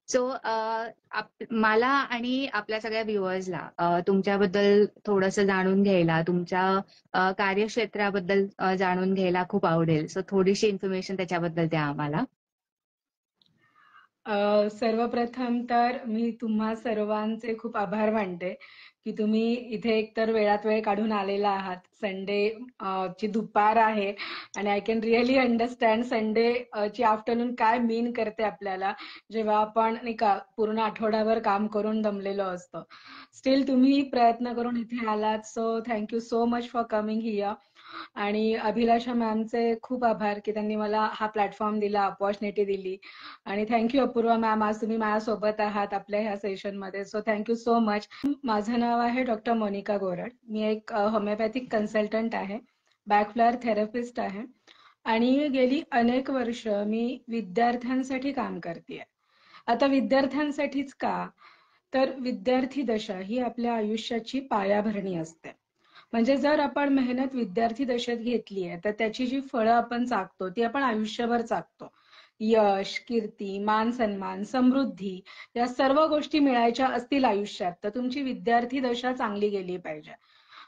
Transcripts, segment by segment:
So मला आणि आपल्या सगळ्या व्ह्युअर्सला तुमच्याबद्दल थोडंसं जाणून घ्यायला, तुमच्या कार्यक्षेत्राबद्दल जाणून घ्यायला खूप आवडेल. सो थोडीशी इन्फॉर्मेशन त्याच्याबद्दल द्या आम्हाला. सर्वप्रथम तर मी तुम्हा सर्वांचे खूप आभार मानते की तुम्ही इथे एकतर वेळात वेळ काढून आलेला आहात. संडे ची दुपार आहे आणि I can really understand Sunday ची आफ्टरनून काय मीन करते आपल्याला, जेव्हा आपण नाही का पूर्ण आठवड्याभर काम करून दमलेलो असतो. स्टील तुम्ही प्रयत्न करून इथे आलात, so thank you so much for coming here. आणि अभिलाषा मॅमचे खूप आभार की त्यांनी मला हा प्लॅटफॉर्म दिला, अपॉर्च्युनिटी दिली. आणि थँक्यू अपूर्वा मॅम, आज तुम्ही माझ्यासोबत आहात आपल्या ह्या सेशनमध्ये, सो थँक्यू सो मच. माझं नाव आहे डॉक्टर मोनिका गोरड. मी एक होमिओपॅथिक कन्सल्टंट आहे, बॅकफ्लायर थेरपिस्ट आहे आणि गेली अनेक वर्ष मी विद्यार्थ्यांसाठी काम करते. आता विद्यार्थ्यांसाठीच का, तर विद्यार्थी दशा ही आपल्या आयुष्याची पायाभरणी असते. म्हणजे जर आपण मेहनत विद्यार्थी दशेत घेतली आहे तर त्याची जी फळं आपण चाकतो ती आपण आयुष्यभर चाकतो. यश, कीर्ती, मान सन्मान, समृद्धी या सर्व गोष्टी मिळायच्या असतील आयुष्यात तर तुमची विद्यार्थी दशा चांगली गेली पाहिजे.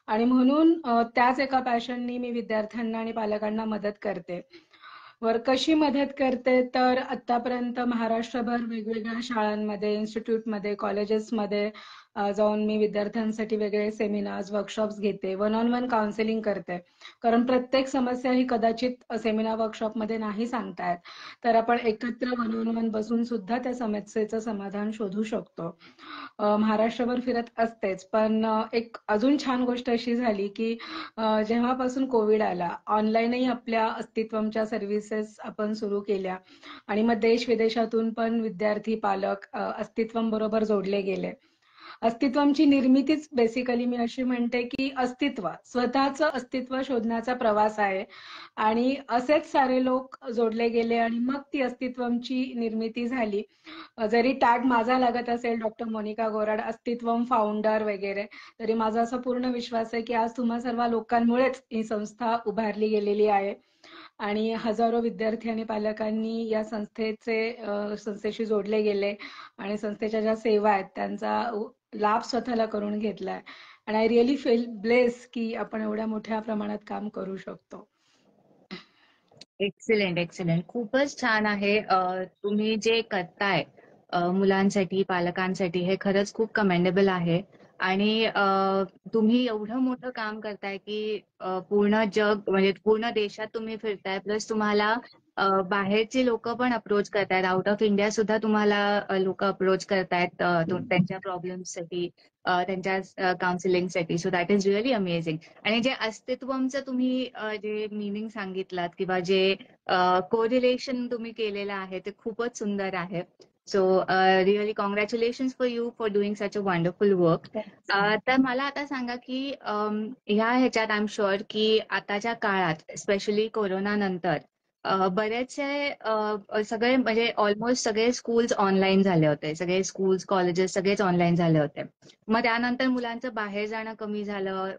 आणि म्हणून त्याच एका पॅशननी मी विद्यार्थ्यांना आणि पालकांना मदत करते. वर कशी मदत करते तर आतापर्यंत महाराष्ट्रभर वेगवेगळ्या शाळांमध्ये, इन्स्टिट्यूटमध्ये, कॉलेजेसमध्ये जाऊन मी विद्यार्थ्यांसाठी वेगळे सेमिनार्स, वर्कशॉप्स घेते, वन ऑन वन काउन्सिलिंग करते. कारण प्रत्येक समस्या ही कदाचित सेमिनार वर्कशॉपमध्ये नाही सांगता येत, तर आपण एकत्र वन ऑन वन बसून सुद्धा त्या समस्येचं समाधान शोधू शकतो. महाराष्ट्रभर फिरत असतेच, पण एक अजून छान गोष्ट अशी झाली की जेव्हापासून कोविड आला, ऑनलाईनही आपल्या अस्तित्वच्या सर्व्हिसेस आपण सुरू केल्या आणि मग देश विदेशातून पण विद्यार्थी, पालक अस्तित्वम बरोबर जोडले गेले. अस्तित्वची निर्मितीच बेसिकली मी अशी म्हणते की अस्तित्व, स्वतःचं अस्तित्व शोधण्याचा प्रवास आहे आणि असेच सारे लोक जोडले गेले आणि मग ती अस्तित्वची निर्मिती झाली. जरी टॅग माझा लागत असेल डॉक्टर मोनिका गोरड अस्तित्वम फाउंडर वगैरे, तरी माझा असा पूर्ण विश्वास आहे की आज तुम्हा सर्व लोकांमुळेच ही संस्था उभारली गेलेली आहे आणि हजारो विद्यार्थी आणि पालकांनी या संस्थेशी जोडले गेले आणि संस्थेच्या ज्या सेवा आहेत त्यांचा लाभ स्वतःला करून घेतलाय. आणि आय रिअली फील ब्लेस की आपण एवढ्या मोठ्या प्रमाणात काम करू शकतो. Excellent, excellent. खूपच छान आहे. तुम्ही जे करताय मुलांसाठी, पालकांसाठी हे खरंच खूप कमेंडेबल आहे. आणि तुम्ही एवढं मोठं काम करताय की पूर्ण जग म्हणजे पूर्ण देशात तुम्ही फिरताय, प्लस तुम्हाला बाहेरची लोक पण अप्रोच करतायत, आउट ऑफ इंडिया सुद्धा तुम्हाला लोक अप्रोच करतायत त्यांच्या प्रॉब्लेम्ससाठी, त्यांच्या काउन्सिलिंगसाठी. So that is really amazing. आणि जे अस्तित्वचं तुम्ही जे मिनिंग सांगितलात किंवा जे कोरिलेशन तुम्ही केलेलं आहे ते खूपच सुंदर आहे. So really congratulations for you for doing such a wonderful work. तर मला आता सांगा की ह्या ह्याच्यात आय एम शुअर की आताच्या काळात स्पेशली कोरोना नंतर बरेचसे सगळे म्हणजे ऑलमोस्ट सगळे स्कूल्स ऑनलाईन झाले होते, सगळे स्कूल्स, कॉलेजेस सगळेच ऑनलाईन झाले होते. मग त्यानंतर मुलांचं बाहेर जाणं कमी झालं,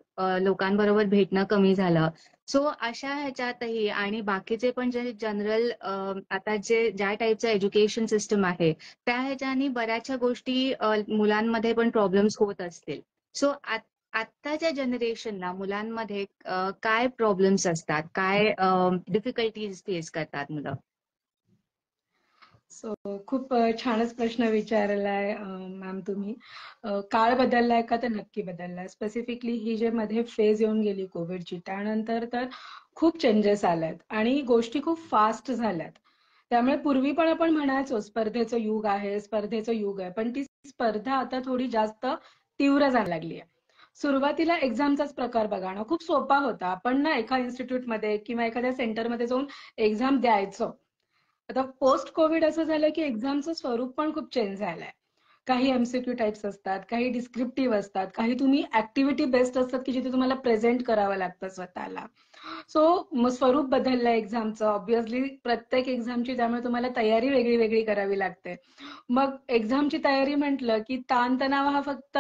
लोकांबरोबर भेटणं कमी झालं. सो अशा ह्याच्यातही आणि बाकीचे पण जे जनरल आता जे ज्या टाईपचं एज्युकेशन सिस्टम आहे त्या ह्याच्यानी बऱ्याचशा गोष्टी मुलांमध्ये पण प्रॉब्लेम्स होत असतील. सो आत्ताच्या जनरेशनला मुलांमध्ये काय प्रॉब्लेम्स असतात, काय डिफिकल्टीज फेस करतात मुलं? सो खूप छानच प्रश्न विचारलाय मॅम तुम्ही. काळ बदललाय का, तर नक्की बदललाय. स्पेसिफिकली ही जे मध्ये फेज येऊन गेली कोविडची, त्यानंतर तर खूप चेंजेस आल्यात आणि गोष्टी खूप फास्ट झाल्यात. त्यामुळे पूर्वी पण आपण म्हणायचो स्पर्धेचं युग आहे, स्पर्धेचं युग आहे, पण ती स्पर्धा आता थोडी जास्त तीव्र जायला लागली आहे. सुरुवातीला एक्झामचाच प्रकार बघा ना, खूप सोपा होता. आपण ना एका इन्स्टिट्यूटमध्ये किंवा एखाद्या सेंटरमध्ये जाऊन एक्झाम द्यायचो. आता पोस्ट कोविड असं झालं की एक्झामचं स्वरूप पण खूप चेंज झालंय. काही एमसीक्यू टाइप्स असतात, काही डिस्क्रिप्टिव्ह असतात, काही तुम्ही ऍक्टिव्हिटी बेस्ड असतात की जिथे तुम्हाला प्रेझेंट करावं लागतं स्वतःला. सो मग स्वरूप बदललंय एक्झामचं. ऑब्व्हियसली प्रत्येक एक्झामची त्यामुळे तुम्हाला तयारी वेगळी वेगळी करावी लागते. मग एक्झामची तयारी म्हटलं की ताणतणाव हा फक्त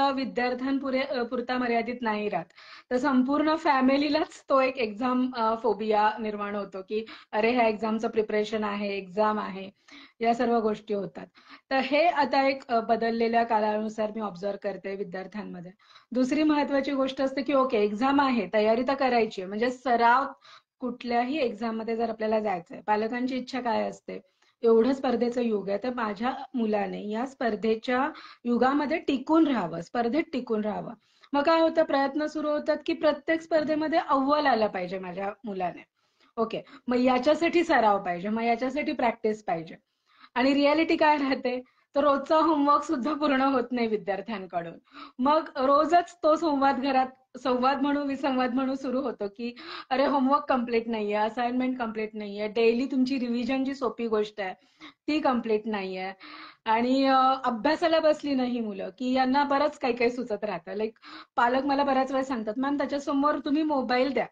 पुरता मर्यादित नाही राहत, तर संपूर्ण फॅमिलीलाच तो एक एक्झाम फोबिया निर्माण होतो की अरे ह्या एक्झामचं प्रिपरेशन आहे, एक्झाम आहे. या सर्व गोष्टी होतात. तर हे आता एक बदललेल्या काळानुसार मी ऑब्झर्व्ह करते विद्यार्थ्यांमध्ये. दुसरी महत्वाची गोष्ट असते की ओके, एक्झाम आहे, तयारी तर करायची आहे. म्हणजे सराव कुठल्याही एक्झाम मध्ये जर आपल्याला जायचंय, पालकांची इच्छा काय असते, एवढं स्पर्धेचं युग आहे तर माझ्या मुलाने या स्पर्धेच्या युगामध्ये टिकून राहावं, स्पर्धेत टिकून राहावं. मग काय होतं, प्रयत्न सुरू होतात की प्रत्येक स्पर्धेमध्ये अव्वल आलं पाहिजे माझ्या मुलाने. ओके, मग याच्यासाठी सराव पाहिजे, मग याच्यासाठी प्रॅक्टिस पाहिजे. आणि रियालिटी काय राहते, तर रोजचा होमवर्क सुद्धा पूर्ण होत नाही विद्यार्थ्यांकडून. मग रोजच तो संवाद म्हणू विसंवाद म्हणू सुरू होतो की अरे होमवर्क कम्प्लीट नाहीये, असाइनमेंट कम्प्लीट नाहीये, डेली तुमची रिव्हिजन जी सोपी गोष्ट आहे ती कम्प्लीट नाहीये. आणि अभ्यासाला बसली नाही मुलं की यांना बरंच काही काही सुचत राहतं. लाईक पालक मला बऱ्याच वेळा सांगतात, मॅम त्याच्यासमोर तुम्ही मोबाईल द्या,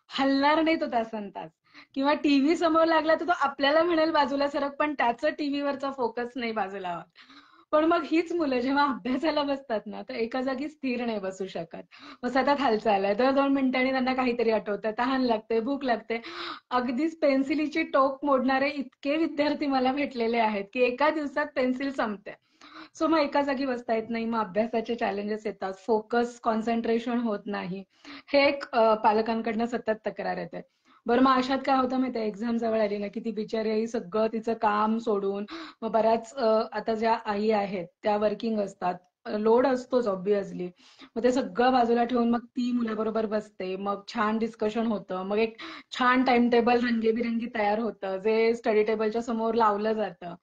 हलणार नाही तो तासनतास. किंवा टीव्ही समोर लागला तर तो आपल्याला म्हणेल बाजूला सरक, पण त्याचं टीव्हीवरचा फोकस नाही बाजूला होत. पण मग हीच मुलं जेव्हा अभ्यासाला बसतात ना, तर एका जागी स्थिर नाही बसू शकत. मग सतत हालचाल आहे. दर 2 मिनिटांनी त्यांना काहीतरी आठवतं, तहान लागते, भूक लागते. अगदीच पेन्सिलीची टोक मोडणारे इतके विद्यार्थी मला भेटलेले आहेत की एका दिवसात पेन्सिल संपते. सो मग एका जागी बसता येत नाही, मग अभ्यासाचे चॅलेंजेस येतात, फोकस कॉन्सन्ट्रेशन होत नाही. हे एक पालकांकडनं सतत तक्रार येते. बरं, मग अशात काय होतं माहिती आहे, एक्झाम जवळ आली ना की ती बिचारी आई सगळं तिचं काम सोडून, मग बऱ्याच आता ज्या आई आहेत त्या वर्किंग असतात, लोड असतोच ऑब्व्हियसली. मग ते सगळं बाजूला ठेवून मग ती मुलाबरोबर बसते, मग छान डिस्कशन होतं, मग एक छान टाइम टेबल रंगीबिरंगी तयार होतं जे स्टडी टेबलच्या समोर लावलं जातं.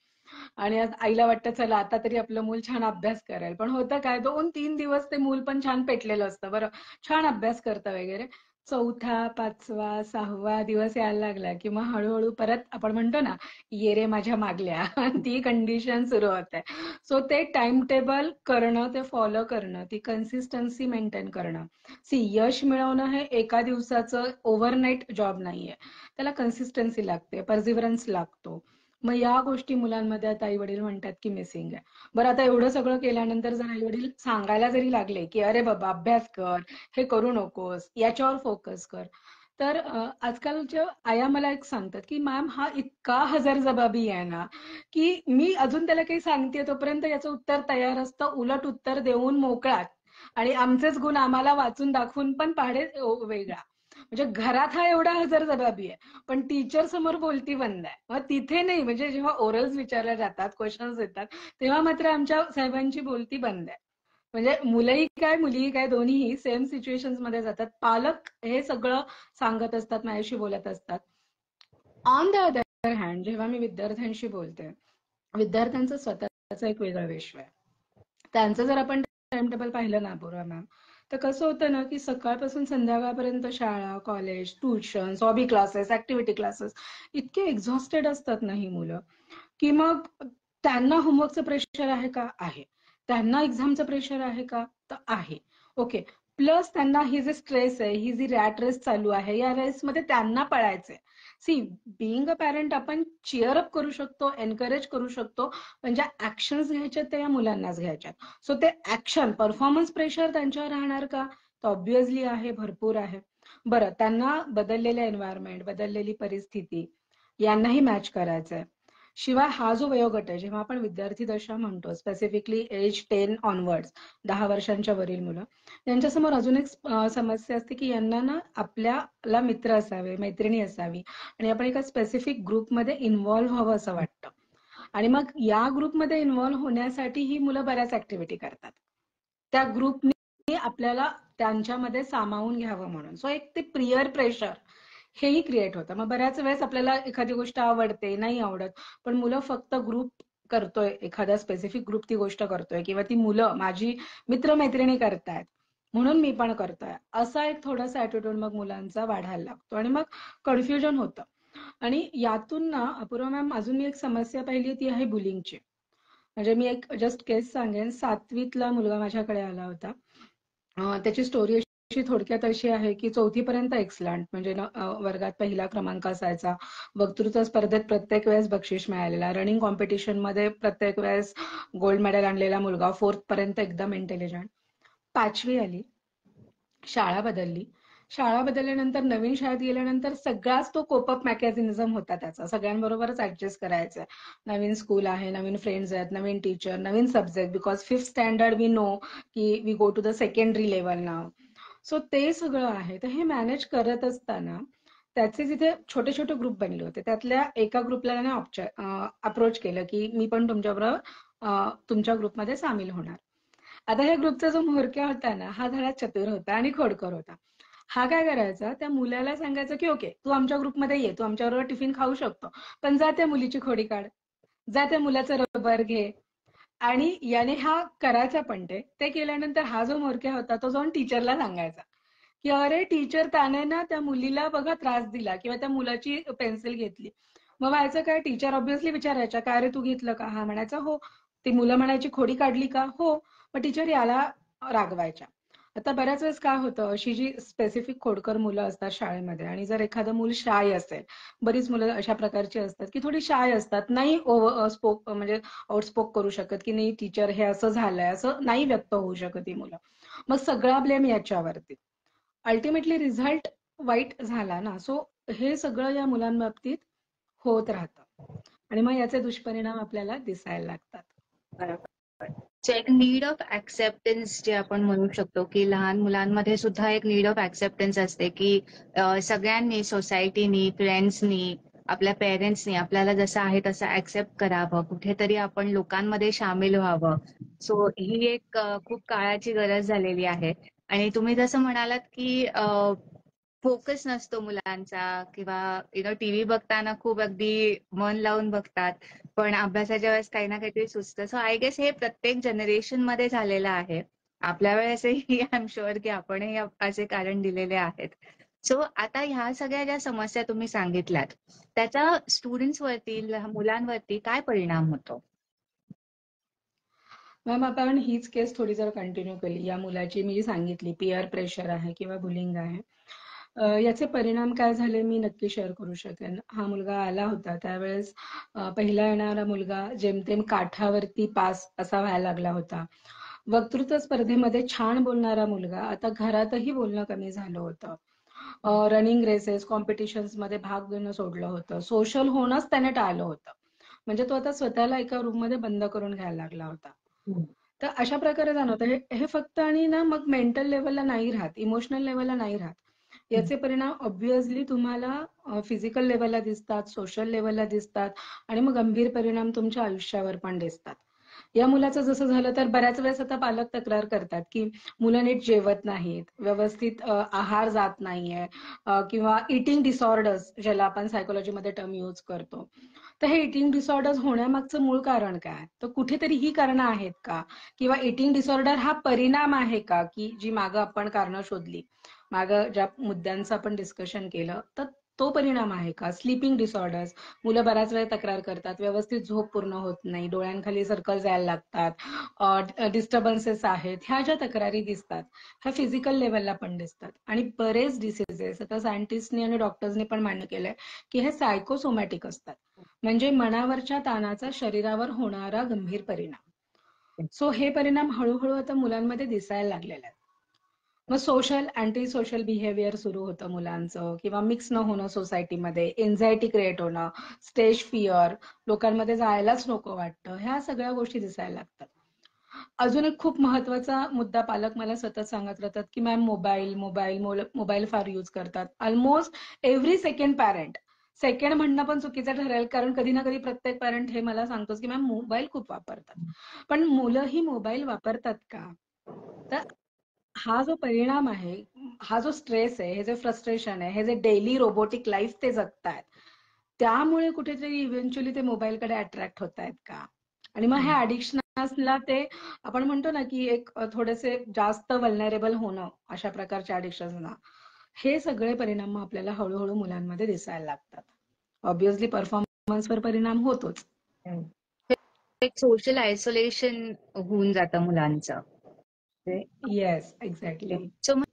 आणि आज आईला वाटतं चला आता तरी आपलं मूल छान अभ्यास करेल. पण होतं काय, 2-3 दिवस ते मूल पण छान पेटलेलं असतं बरं, छान अभ्यास करतं वगैरे. चौथा, 5वा, 6वा दिवस यायला लागला की मग हळूहळू परत आपण म्हणतो ना, ये रे माझ्या मागल्या ती कंडिशन सुरू होते. सो ते टाइम टेबल करणं, ते फॉलो करणं, ती कन्सिस्टन्सी मेंटेन करणं. यश मिळवणं हे एका दिवसाचं ओव्हरनाईट जॉब नाहीये. त्याला कन्सिस्टन्सी लागते, परसिव्हरन्स लागतो. मग या गोष्टी मुलांमध्ये आता आई वडील म्हणतात की मिसिंग आहे. बरं, आता एवढं सगळं केल्यानंतर जर आई वडील सांगायला जरी लागले की अरे बाबा अभ्यास कर, हे करू नकोस, याच्यावर फोकस कर. तर आजकालच्या आया मला एक सांगतात की मॅम हा इतका हजरजबाबी आहे ना, की मी अजून त्याला काही सांगते तोपर्यंत याचं उत्तर तयार असतं, उलट उत्तर देऊन मोकळात. आणि आमचेच गुण आम्हाला वाचून दाखवून पण पाढे वेगळा. म्हणजे घरात हा एवढा हजरजबाबी आहे, पण टीचर समोर बोलती बंद आहे. मग तिथे नाही, म्हणजे जेव्हा ओरल्स विचारल्या जातात, क्वेश्चन्स येतात, तेव्हा मात्र आमच्या साहेबांची बोलती बंद आहे. म्हणजे मुलंही काय मुलीही काय दोन्हीही सेम सिच्युएशन्स मध्ये जातात. पालक हे सगळं सांगत असतात, माझ्याशी बोलत असतात. ऑन द अदर हँड जेव्हा मी विद्यार्थ्यांशी बोलते, विद्यार्थ्यांचं स्वतःचं एक वेगळं विश्व आहे. त्यांचं जर आपण टाइम टेबल पाहिलं ना अपूर्वा मॅम, तर कसं होतं ना की सकाळपासून संध्याकाळपर्यंत शाळा, college, tuitions, hobby classes, activity classes, इतके एक्झॉस्टेड असतात ना ही मुलं, की मग त्यांना होमवर्कचं प्रेशर आहे का? आहे. त्यांना एक्झामचं प्रेशर आहे का? तर आहे. ओके. प्लस त्यांना ही जे स्ट्रेस आहे, ही जी रॅट रेस चालू आहे, या रेसमध्ये त्यांना पळायचंय. सी, बिईंग अ पॅरेंट आपण चिअर अप करू शकतो, एनकरेज करू शकतो, पण ज्या ऍक्शन्स घ्यायच्यात त्या या मुलांनाच घ्यायच्यात. सो ते ऍक्शन, परफॉर्मन्स प्रेशर त्यांच्यावर राहणार का? तर ऑब्व्हियसली आहे, भरपूर आहे. बरं, त्यांना बदललेलं एन्व्हायरमेंट, बदललेली परिस्थिती यांनाही मॅच करायचंय. शिवाय हा जो वयोगट आहे, जेव्हा आपण विद्यार्थी दशा म्हणतो, स्पेसिफिकली एज 10 ऑनवर्ड्स, 10 वर्षांच्या वरील मुलं, त्यांच्यासमोर अजून एक समस्या असते की यांना ना आपल्याला मित्र असावे, मैत्रिणी असावी, आणि आपण एका स्पेसिफिक ग्रुपमध्ये इन्व्हॉल्व्ह व्हावं असं वाटतं. आणि मग या ग्रुपमध्ये इन्व्हॉल्व्ह होण्यासाठी ही मुलं बऱ्याच ऍक्टिव्हिटी करतात, त्या ग्रुपने आपल्याला त्यांच्यामध्ये सामावून घ्यावं म्हणून. सो एक ते प्रियर प्रेशर हेही क्रिएट होतं. मग बऱ्याच वेळेस आपल्याला एखादी गोष्ट आवडते, नाही आवडत, पण मुलं फक्त ग्रुप करतोय, एखादा स्पेसिफिक ग्रुप ती गोष्ट करतोय, किंवा ती मुलं माझी मित्रमैत्रिणी करतायत म्हणून मी पण करतोय, असा एक थोडासा ऍटिट्यूड मग मुलांचा वाढायला लागतो आणि मग कन्फ्युजन होतं. आणि यातून ना अपूर्वा मॅम अजून मी एक समस्या पाहिली, ती आहे बुलिंगची. म्हणजे मी एक जस्ट केस सांगेन. 7वीतला मुलगा माझ्याकडे आला होता. त्याची स्टोरी अशी थोडक्यात अशी आहे की 4थी पर्यंत एक्सलंट, म्हणजे वर्गात पहिला क्रमांक असायचा, वक्तृत्व स्पर्धेत प्रत्येक वेळेस बक्षीस मिळालेला, रनिंग कॉम्पिटिशन मध्ये प्रत्येक वेळेस गोल्ड मेडल आणलेला मुलगा, 4th पर्यंत एकदम इंटेलिजंट. 5वी आली, शाळा बदलली, शाळा बदलल्यानंतर नवीन शाळेत गेल्यानंतर सगळाच तो कोपअप मेकॅनिझम होता त्याचा. सगळ्यांबरोबरच ऍडजस्ट करायचं. नवीन स्कूल आहे, नवीन फ्रेंड्स आहेत, नवीन टीचर, नवीन subject, because 5th standard we know की we go to the secondary level now. So ते सगळं आहे. तर हे मॅनेज करत असताना त्याचे जिथे छोटे छोटे ग्रुप बनले होते, त्यातल्या एका ग्रुपला त्याने अप्रोच केलं की मी पण तुमच्याबरोबर तुमच्या ग्रुपमध्ये सामील होणार. आता ह्या ग्रुपचा जो म्होरक्या होता ना, हा धडा चतुर होता आणि खोडकर होता. हा काय करायचा, त्या मुलाला सांगायचा की ओके तू आमच्या ग्रुपमध्ये ये, तू आमच्याबरोबर टिफिन खाऊ शकतो, पण जा त्या मुलीची खोडी काढ, जा त्या मुलाचं रबर घे. आणि याने हा करायचा पण ते केल्यानंतर हा जो म्होरक्या होता तो जाऊन टीचरला सांगायचा की अरे टीचर त्याने ना त्या मुलीला बघा त्रास दिला किंवा त्या मुलाची पेन्सिल घेतली. मग व्हायचं काय, टीचर ऑब्व्हियसली विचारायच्या काय रे तू घेतलं का, हा म्हणायचा हो. ती मुलं म्हणायची खोडी काढली का, हो. मग टीचर याला रागवायच्या. आता बऱ्याच वेळेस काय होतं, अशी जी स्पेसिफिक खोडकर मुलं असतात शाळेमध्ये आणि जर एखादं मूल शाय असेल, बरीच मुलं अशा प्रकारची असतात की थोडी शाय असतात, नाही स्पोक म्हणजे आउटस्पोक करू शकत की नाही टीचर हे असं झालंय, असं नाही व्यक्त होऊ शकत ही मुलं. मग सगळा ब्लेम याच्यावरती. अल्टिमेटली रिझल्ट वाईट झाला ना. सो हे सगळं या मुलांबाबतीत होत राहतं आणि मग याचे दुष्परिणाम आपल्याला दिसायला लागतात. सो एक नीड ऑफ ऍक्सेप्टन्स जे आपण म्हणू शकतो की लहान मुलांमध्ये सुद्धा एक नीड ऑफ ऍक्सेप्टन्स असते की सगळ्यांनी, सोसायटीनी, फ्रेंड्सनी, आपल्या पेरेंट्सनी आपल्याला जसं आहे तसं ऍक्सेप्ट करावं, कुठेतरी आपण लोकांमध्ये सामील व्हावं. सो ही एक खूप काळाची गरज झालेली आहे. आणि तुम्ही जसं म्हणालात की फोकस नसतो मुलांचा किंवा टीव्ही बघताना खूप अगदी मन लावून बघतात, पण अभ्यासाच्या वेळेस काही ना काहीतरी सुचतं. सो आय गेस हे प्रत्येक जनरेशन मध्ये झालेलं आहे. आपल्या वेळेसही आय एम शुअर की आपणही असे कारण दिलेले आहेत. सो आता ह्या सगळ्या ज्या समस्या तुम्ही सांगितल्यात त्याचा स्टुडंट्स वरती, मुलांवरती काय परिणाम होतो? मॅम आता आपण हीच केस थोडी जर कंटिन्यू केली, या मुलाची मी जी सांगितली पिअर प्रेशर आहे किंवा बुलिंग आहे, याचे परिणाम काय झाले मी नक्की शेअर करू शकेन. हा मुलगा आला होता त्यावेळेस पहिला येणारा मुलगा जेमतेम काठावरती पास असा व्हायला लागला होता. वक्तृत्व स्पर्धेमध्ये छान बोलणारा मुलगा आता घरातही बोलणं कमी झालं होतं. रनिंग रेसेस, कॉम्पिटिशन्स मध्ये भाग घेणं सोडलं होतं. सोशल होणंच त्याने टाळलं होतं. म्हणजे तो आता स्वतःला एका रूममध्ये बंद करून घ्यायला लागला होता. तर अशा प्रकारे जाणवतं हे हे फक्त आणि ना मग मेंटल लेवलला नाही राहत, इमोशनल लेवलला नाही राहत. याचे परिणाम ऑब्व्हियसली तुम्हाला फिजिकल लेवलला दिसतात, सोशल लेवलला दिसतात आणि मग गंभीर परिणाम तुमच्या आयुष्यावर पण दिसतात. या मुलाचं जसं झालं तर बऱ्याच वेळेस आता पालक तक्रार करतात की मुलं नीट जेवत नाहीत, व्यवस्थित आहार जात नाहीये किंवा इटिंग डिसऑर्डर्स ज्याला आपण सायकोलॉजीमध्ये टर्म यूज करतो. तर हे इटिंग डिसऑर्डर्स होण्यामागचं मूळ कारण काय? तर कुठेतरी ही कारणं आहेत का? किंवा इटिंग डिसऑर्डर हा परिणाम आहे का? की जी मागं आपण कारणं शोधली, मागं ज्या मुद्द्यांचं आपण डिस्कशन केलं, तर तो परिणाम आहे का? स्लीपिंग डिसऑर्डर्स, मुलं बऱ्याच वेळा तक्रार करतात, व्यवस्थित झोप पूर्ण होत नाही, डोळ्यांखाली सर्कल जायला लागतात, डिस्टर्बन्सेस आहेत, ह्या ज्या तक्रारी दिसतात, ह्या फिजिकल लेवलला पण दिसतात. आणि बरेच डिसीजेस आता सायंटिस्टनी आणि डॉक्टर्सनी पण मान्य केलंय की हे सायकोसोमॅटिक असतात. म्हणजे मनावरच्या ताणाचा शरीरावर होणारा गंभीर परिणाम. सो हे परिणाम हळूहळू आता मुलांमध्ये दिसायला लागलेले आहेत. मग सोशल अँटी सोशल बिहेवियर सुरू होतं मुलांचं किंवा मिक्स न होणं सोसायटीमध्ये, एन्झायटी क्रिएट होणं, स्टेज फिअर, लोकांमध्ये जायलाच नको वाटतं, ह्या सगळ्या गोष्टी दिसायला लागतात. अजून एक खूप महत्वाचा मुद्दा पालक मला सतत सांगत राहतात की मॅम मोबाईल मोबाईल मोबाईल फार यूज करतात. Almost every second parent, second म्हणणं पण चुकीचं ठरेल कारण कधी ना कधी प्रत्येक पॅरेंट हे मला सांगतोच की मॅम मोबाईल खूप वापरतात. पण मुलं ही मोबाईल वापरतात का? तर हा जो परिणाम आहे, हा जो स्ट्रेस आहे, हे जे फ्रस्ट्रेशन आहे, हे जे डेली रोबोटिक लाईफ ते जगतायत, त्यामुळे कुठेतरी इव्हेंच्युअली ते मोबाईलकडे अट्रॅक्ट होतायत का? आणि मग ह्या ऍडिक्शन्सला ते आपण म्हणतो ना की एक थोडेसे जास्त वल्नरेबल होणं अशा प्रकारच्या ऍडिक्शन्सना, हे सगळे परिणाम मग आपल्याला हळूहळू मुलांमध्ये दिसायला लागतात. ऑब्व्हियसली परफॉर्मन्सवर परिणाम होतोच. एक सोशल आयसोलेशन होऊन जातं मुलांचं. Yes, exactly. सो मग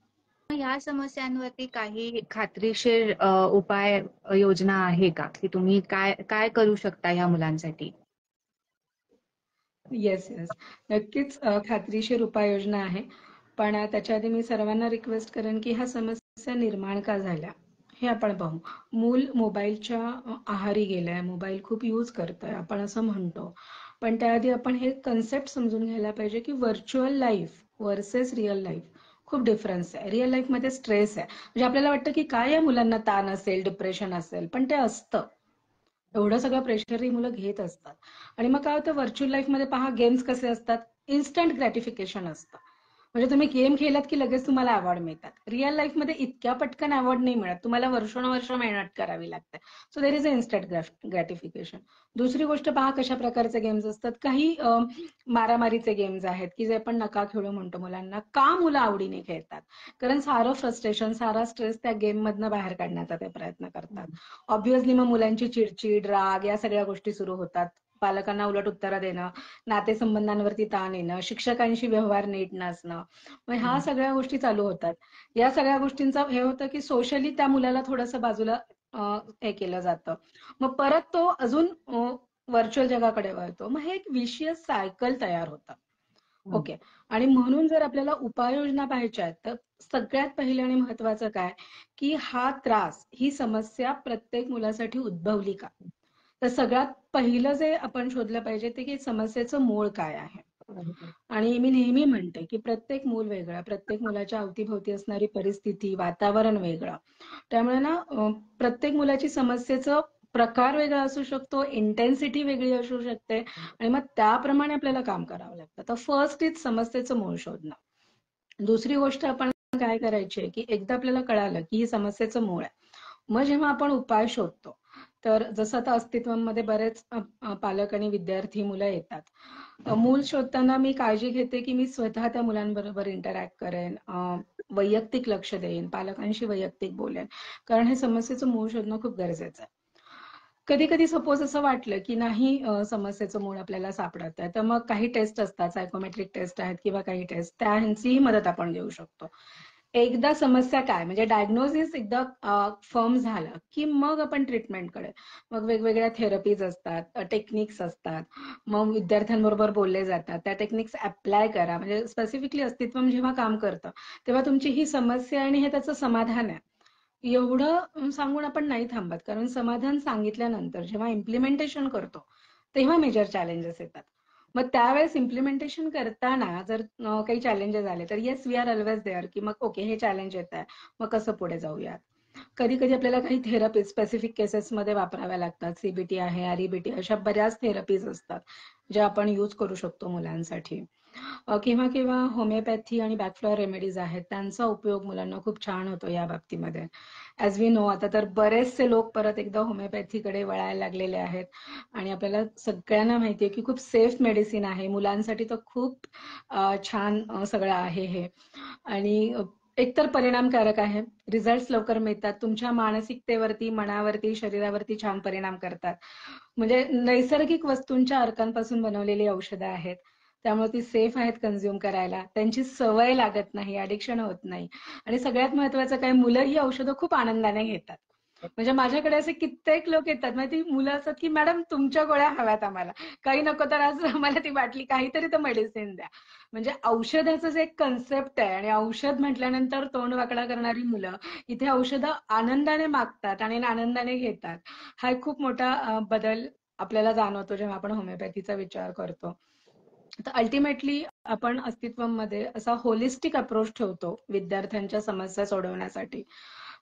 ह्या समस्यांवरती काही खात्रीशीर उपाय योजना आहे का की तुम्ही काय काय करू शकता ह्या मुलांसाठी? Yes, yes. नक्कीच खात्रीशीर उपाययोजना आहे. पण त्याच्या आधी मी सर्वांना रिक्वेस्ट करेन की ह्या समस्या निर्माण का झाल्या हे आपण पाहू. मूल मोबाईलच्या आहारी गेलंय, मोबाईल खूप यूज करतंय आपण असं म्हणतो. पण त्याआधी आपण हे कन्सेप्ट समजून घ्यायला पाहिजे की virtual life versus real life खूप डिफरन्स आहे. रिअल लाईफमध्ये स्ट्रेस आहे. म्हणजे आपल्याला वाटतं की काय या मुलांना ताण असेल, डिप्रेशन असेल, पण ते असतं. एवढं सगळं प्रेशर ही मुलं घेत असतात. आणि मग काय होतं व्हर्च्युअल लाईफमध्ये पहा गेम्स कसे असतात, इन्स्टंट ग्रॅटिफिकेशन असतं. म्हणजे तुम्ही गेम खेळलात की लगेच तुम्हाला अवॉर्ड मिळतात. रिअल लाईफमध्ये इतक्या पटकन अवॉर्ड नाही मिळत. तुम्हाला वर्षोनवर्ष मेहनत करावी लागते. So there is a instant gratification. दुसरी गोष्ट पहा कशा प्रकारचे गेम्स असतात. काही मारामारीचे गेम्स आहेत की जे आपण नका खेळू म्हणतो मुलांना. का मुलं आवडीने खेळतात? कारण सारं फ्रस्ट्रेशन, सारा स्ट्रेस त्या गेम मधनं बाहेर काढण्याचा ते प्रयत्न करतात. ऑब्व्हियसली मग मुलांची चिडचिड, राग या सगळ्या गोष्टी सुरू होतात. पालकांना उलट उत्तरं देणं, नातेसंबंधांवरती ताण येणं, शिक्षकांशी व्यवहार नीट नसणं. मग ह्या सगळ्या गोष्टी चालू होतात. या सगळ्या गोष्टींचा हे होतं की सोशली त्या मुलाला थोडंसं बाजूला हे केलं जातं. मग परत तो अजून व्हर्च्युअल जगाकडे वळतो. मग हे एक विशियस सायकल तयार होतं. ओके. आणि म्हणून जर आपल्याला उपाययोजना पाहायच्या आहेत तर सगळ्यात पहिलं आणि महत्वाचं काय की हा त्रास, ही समस्या प्रत्येक मुलासाठी उद्भवली का? तर सगळ्यात पहिलं जे आपण शोधलं पाहिजे ते की समस्येचं मूळ काय आहे. आणि मी नेहमी म्हणते की प्रत्येक मूल वेगळं, प्रत्येक मुलाच्या अवतीभोवती असणारी परिस्थिती, वातावरण वेगळं. त्यामुळे ना प्रत्येक मुलाची समस्येचं प्रकार वेगळा असू शकतो, इंटेन्सिटी वेगळी असू शकते आणि मग त्याप्रमाणे आपल्याला काम करावं लागतं. तर फर्स्ट इज समस्येचं मूळ शोधणं. दुसरी गोष्ट आपण काय करायची आहे की एकदा आपल्याला कळालं की ही समस्येचं मूळ आहे. मग जेव्हा आपण उपाय शोधतो तर जसं आता अस्तित्वामध्ये बरेच पालक आणि विद्यार्थी मुलं येतात. मूल शोधताना मी काळजी घेते की मी स्वतः त्या मुलांबरोबर इंटरॅक्ट करेन, वैयक्तिक लक्ष देईन, पालकांशी वैयक्तिक बोलेन. कारण हे समस्येचं मूळ शोधणं खूप गरजेचं आहे. कधी कधी सपोज असं वाटलं की नाही समस्येचं मूळ आपल्याला सापडत आहे तर मग काही टेस्ट असतात, सायकोमेट्रिक टेस्ट आहेत किंवा काही टेस्ट त्यांचीही मदत आपण घेऊ शकतो. एकदा समस्या काय म्हणजे डायग्नोसिस एकदा फर्म झालं की मग आपण ट्रीटमेंटकडे, मग वेगवेगळ्या थेरपीज असतात, टेक्निक्स असतात. मग विद्यार्थ्यांबरोबर बोलले जातात, त्या टेक्निक्स अप्लाय करा. म्हणजे स्पेसिफिकली अस्तित्वम जेव्हा काम करतं तेव्हा तुमची ही समस्या आणि हे त्याचं समाधान आहे एवढं सांगून आपण नाही थांबत. कारण समाधान सांगितल्यानंतर जेव्हा इम्प्लिमेंटेशन करतो तेव्हा मेजर चॅलेंजेस येतात. मग त्यावेळेस इम्प्लिमेंटेशन करताना जर काही चॅलेंजेस आले तर yes we are always there की मग ओके हे चॅलेंज येत आहे, मग कसं पुढे जाऊयात. कधी कधी आपल्याला काही थेरपी स्पेसिफिक केसेसमध्ये वापराव्या लागतात. सीबीटी आहे, आरईबीटी अशा बऱ्याच थेरपीज असतात ज्या आपण यूज करू शकतो मुलांसाठी. किंवा किंवा होमिओपॅथी आणि बॅकफ्लॉवर रेमेडीज आहेत त्यांचा उपयोग मुलांना खूप छान होतो या बाबतीमध्ये. ॲज वी नो आता तर बरेचसे लोक परत एकदा होमिओपॅथीकडे वळायला लागलेले आहेत आणि आपल्याला सगळ्यांना माहिती आहे की खूप सेफ मेडिसिन आहे मुलांसाठी. तर खूप छान सगळं आहे हे. आणि एकतर परिणामकारक आहे, रिझल्ट लवकर मिळतात, तुमच्या मानसिकतेवरती, मनावरती, शरीरावरती छान परिणाम करतात. म्हणजे नैसर्गिक वस्तूंच्या अर्कांपासून बनवलेली औषधं आहेत. त्यामुळे ती सेफ आहेत कन्झ्युम करायला. त्यांची सवय लागत नाही, ॲडिक्शन होत नाही. आणि सगळ्यात महत्वाचं काय मुलं ही औषधं खूप आनंदाने घेतात. म्हणजे माझ्याकडे असे कित्येक लोक येतात माहिती मुलं असतात की मॅडम तुमच्या गोळ्या हव्यात आम्हाला, काही नको तर आज आम्हाला ती बाटली काहीतरी तर मेडिसिन द्या. म्हणजे औषधाचं जे एक कन्सेप्ट आहे आणि औषध म्हटल्यानंतर तोंड वाकडा करणारी मुलं इथे औषधं आनंदाने मागतात आणि आनंदाने घेतात. हा एक खूप मोठा बदल आपल्याला जाणवतो जेव्हा आपण होमिओपॅथीचा विचार करतो. तर अल्टिमेटली आपण अस्तित्वमध्ये असा होलिस्टिक अप्रोच ठेवतो विद्यार्थ्यांच्या समस्या सोडवण्यासाठी.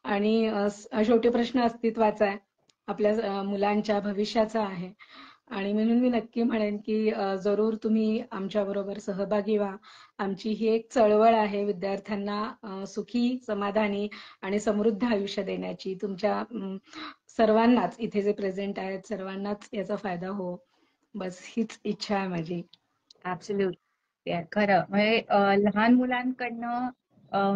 आणि शेवटी प्रश्न अस्तित्वाचा आहे, आपल्या मुलांच्या भविष्याचा आहे. आणि म्हणून मी नक्की म्हणेन की जरूर तुम्ही आमच्याबरोबर सहभागी व्हा. आमची ही एक चळवळ आहे विद्यार्थ्यांना सुखी, समाधानी आणि समृद्ध आयुष्य देण्याची. तुमच्या सर्वांनाच इथे जे प्रेझेंट आहेत सर्वांनाच याचा फायदा हो, बस हीच इच्छा आहे माझी. ऍब्सोल्युटली खरं म्हणजे लहान मुलांकडनं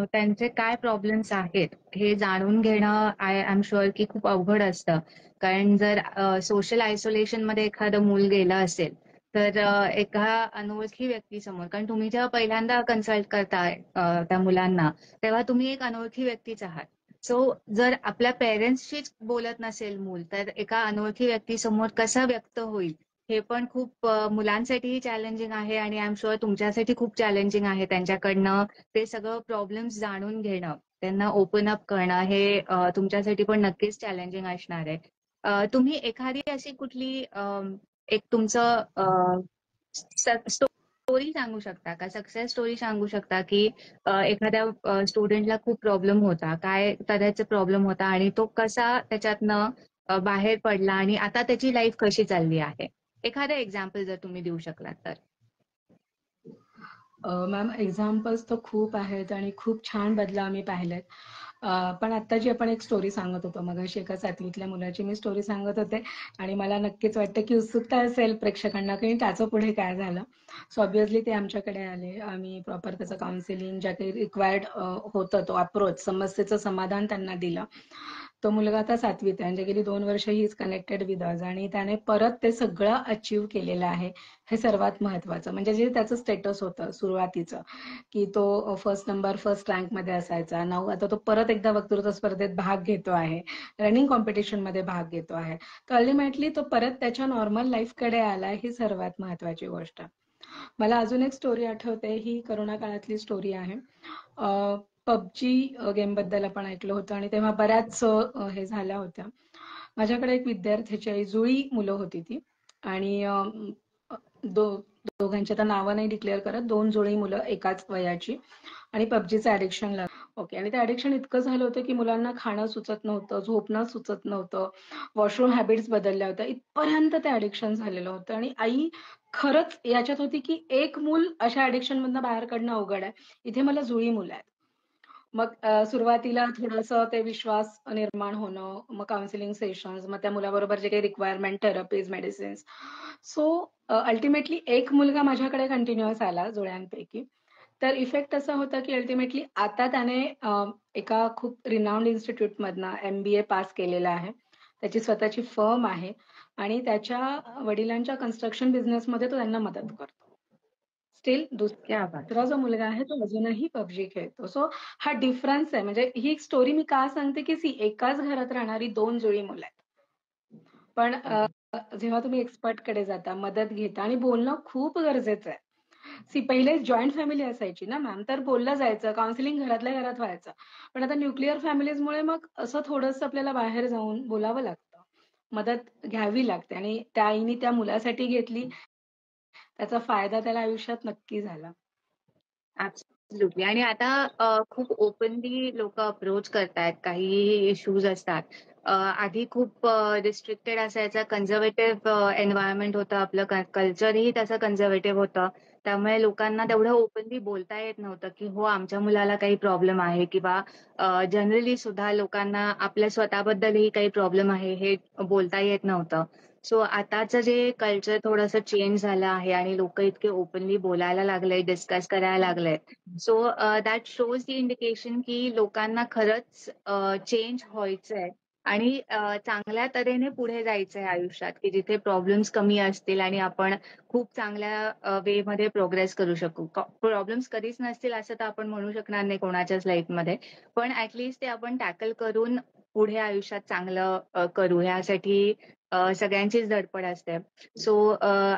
त्यांचे काय प्रॉब्लेम्स आहेत हे जाणून घेणं आय एम शुअर की खूप अवघड असतं. कारण जर सोशल आयसोलेशन मध्ये एखादं मूल गेलं असेल तर एका अनोळखी व्यक्तीसमोर, कारण तुम्ही जेव्हा पहिल्यांदा कन्सल्ट करताय त्या मुलांना तेव्हा तुम्ही एक अनोळखी व्यक्तीच आहात. सो जर आपल्या पेरेंट्सशीच बोलत नसेल मूल तर एका अनोळखी व्यक्तीसमोर कसं व्यक्त होईल हे पण खूप मुलांसाठीही चॅलेंजिंग आहे आणि आय एम शुअर तुमच्यासाठी खूप चॅलेंजिंग आहे त्यांच्याकडनं ते सगळं प्रॉब्लेम्स जाणून घेणं. त्यांना ओपन अप करणं हे तुमच्यासाठी पण नक्कीच चॅलेंजिंग असणार आहे. तुम्ही एखादी अशी कुठली एक तुमचं स्टोरी सांगू शकता का? सक्सेस स्टोरी सांगू शकता की एखाद्या स्टुडंटला खूप प्रॉब्लेम होता, काय तऱ्हेचे प्रॉब्लेम होता आणि तो कसा त्याच्यातनं बाहेर पडला आणि आता त्याची लाईफ कशी चालली आहे? एखादं एक्झाम्पल जर तुम्ही देऊ शकलात तर. मॅम एक्झाम्पल्स तर खूप आहेत आणि खूप छान बदल आम्ही पाहिलेत. पण आत्ता जी आपण एक स्टोरी सांगत होतो, मगाशी एका 7वीतल्या मुलाची मी स्टोरी सांगत होते आणि मला नक्कीच वाटतं की उत्सुकता असेल प्रेक्षकांना की त्याचं पुढे काय झालं. सो ऑब्व्हियसली ते आमच्याकडे आले. आम्ही प्रॉपर त्याचं काउन्सिलिंग ज्या काही रिक्वायर्ड होतं तो अप्रोच, समस्येचं समाधान त्यांना दिलं. तो मुलगा आता 7वीत आहे म्हणजे गेली 2 वर्ष he is connected with us आणि त्याने परत ते सगळं अचीव्ह केलेलं आहे. हे सर्वात महत्वाचं. म्हणजे जे त्याचं स्टेटस होतं सुरुवातीचं, की तो फर्स्ट नंबर, फर्स्ट रँकमध्ये असायचा. नाऊ आता तो परत एकदा वक्तृत्व स्पर्धेत भाग घेतो आहे. रनिंग कॉम्पिटिशनमध्ये भाग घेतो आहे. तर अल्टिमेटली तो परत त्याच्या नॉर्मल लाईफकडे आलाय ही सर्वात महत्वाची गोष्ट. मला अजून एक स्टोरी आठवते, ही करोना काळातली स्टोरी आहे. पबजी गेमबद्दल आपण ऐकलं होतं आणि तेव्हा बऱ्याच हे झाल्या होत्या. माझ्याकडे एक विद्यार्थ्याची आई, जुळी मुलं होती ती आणि दो दोघांची आता नावं नाही डिक्लेअर करत, 2 जुळी मुलं एकाच वयाची आणि पबजीचं ॲडिक्शन लागलं. ओके. आणि ते ॲडिक्शन इतकं झालं होतं, की मुलांना खाणं सुचत नव्हतं, झोपणं सुचत नव्हतं, वॉशरूम हॅबिट्स बदलल्या होत्या. इथपर्यंत ते ॲडिक्शन झालेलं होतं आणि आई खरंच याच्यात होती, की एक मूल अशा ॲडिक्शनमधनं बाहेर काढणं अवघड आहे. इथे मला जुळी मुलं आहेत. मग सुरुवातीला थोडंसं ते विश्वास निर्माण होणं, मग काउन्सिलिंग सेशन्स, मग त्या मुलाबरोबर जे काही requirement, therapies, medicines. So ultimately एक मुलगा माझ्याकडे कंटिन्युअस आला जुळ्यांपैकी. तर इफेक्ट असा होता, की अल्टिमेटली आता त्याने एका खूप रिनाउंड इन्स्टिट्यूटमधनं MBA पास केलेलं आहे. त्याची स्वतःची फर्म आहे आणि त्याच्या वडिलांच्या कन्स्ट्रक्शन बिझनेसमध्ये तो त्यांना मदत करतो. स्टिल क्या बात दुसरा जो मुलगा आहे तो अजूनही पबजी खेळतो. सो हा डिफरन्स आहे. म्हणजे ही एक स्टोरी मी का सांगते, की एकाच घरात राहणारी 2 जुळी मुलं आहेत. पण आहे. जेव्हा तुम्ही एक्सपर्टकडे जाता, मदत घेता आणि बोलणं खूप गरजेचं आहे. पहिले जॉइंट फॅमिली असायची ना मॅम, तर बोललं जायचं, काउन्सिलिंग घरातल्या घरात व्हायचं. पण आता न्यूक्लिअर फॅमिलीजमुळे मग असं थोडंसं आपल्याला बाहेर जाऊन बोलावं लागतं. मदत घ्यावी लागते आणि त्या आईने त्या मुलासाठी घेतली. त्याचा फायदा त्याला आयुष्यात नक्की झाला. ॲब्सोल्युटली. आणि आता खूप ओपनली लोकं अप्रोच करतायत. काही इश्यूज असतात. आधी खूप रिस्ट्रिक्टेड असायचं, कन्झर्व्हेटिव्ह एन्व्हायर्नमेंट होतं. आपलं कल्चरही तसं कन्झर्व्हेटिव्ह होतं. त्यामुळे लोकांना तेवढं ओपनली बोलता येत नव्हतं, की हो आमच्या मुलाला काही प्रॉब्लेम आहे किंवा जनरली सुद्धा लोकांना आपल्या स्वतःबद्दलही काही प्रॉब्लेम आहे हे बोलता येत नव्हतं. सो आताचं जे कल्चर थोडंसं चेंज झालं आहे आणि लोकं इतके ओपनली बोलायला लागले, डिस्कस करायला लागलेत. So that shows the indication की लोकांना खरंच चेंज व्हायचंय आणि चांगल्या तऱ्हेने पुढे जायचंय आयुष्यात, की जिथे प्रॉब्लेम्स कमी असतील आणि आपण खूप चांगल्या वेमध्ये प्रोग्रेस करू शकू. प्रॉब्लेम्स कधीच नसतील असं तर आपण म्हणू शकणार नाही कोणाच्याच लाईफमध्ये. पण ॲट ते आपण टॅकल करून पुढे आयुष्यात चांगलं करू ह्यासाठी सगळ्यांचीच धडपड असते. So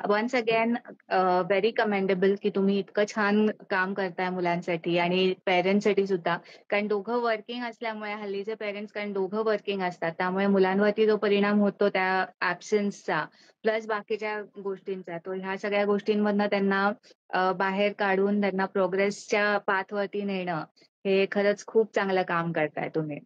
once again very commendable की तुम्ही इतकं छान काम करताय मुलांसाठी आणि पेरेंट्ससाठी सुद्धा. कारण दोघं वर्किंग असल्यामुळे हल्लीचे पेरेंट्स कारण दोघं वर्किंग असतात. त्यामुळे मुलांवरती जो परिणाम होतो त्या ॲब्सेन्सचा प्लस बाकीच्या गोष्टींचा, तो ह्या सगळ्या गोष्टींमधनं त्यांना बाहेर काढून त्यांना प्रोग्रेसच्या पाथवरती नेणं, हे खरंच खूप चांगलं काम करताय तुम्ही.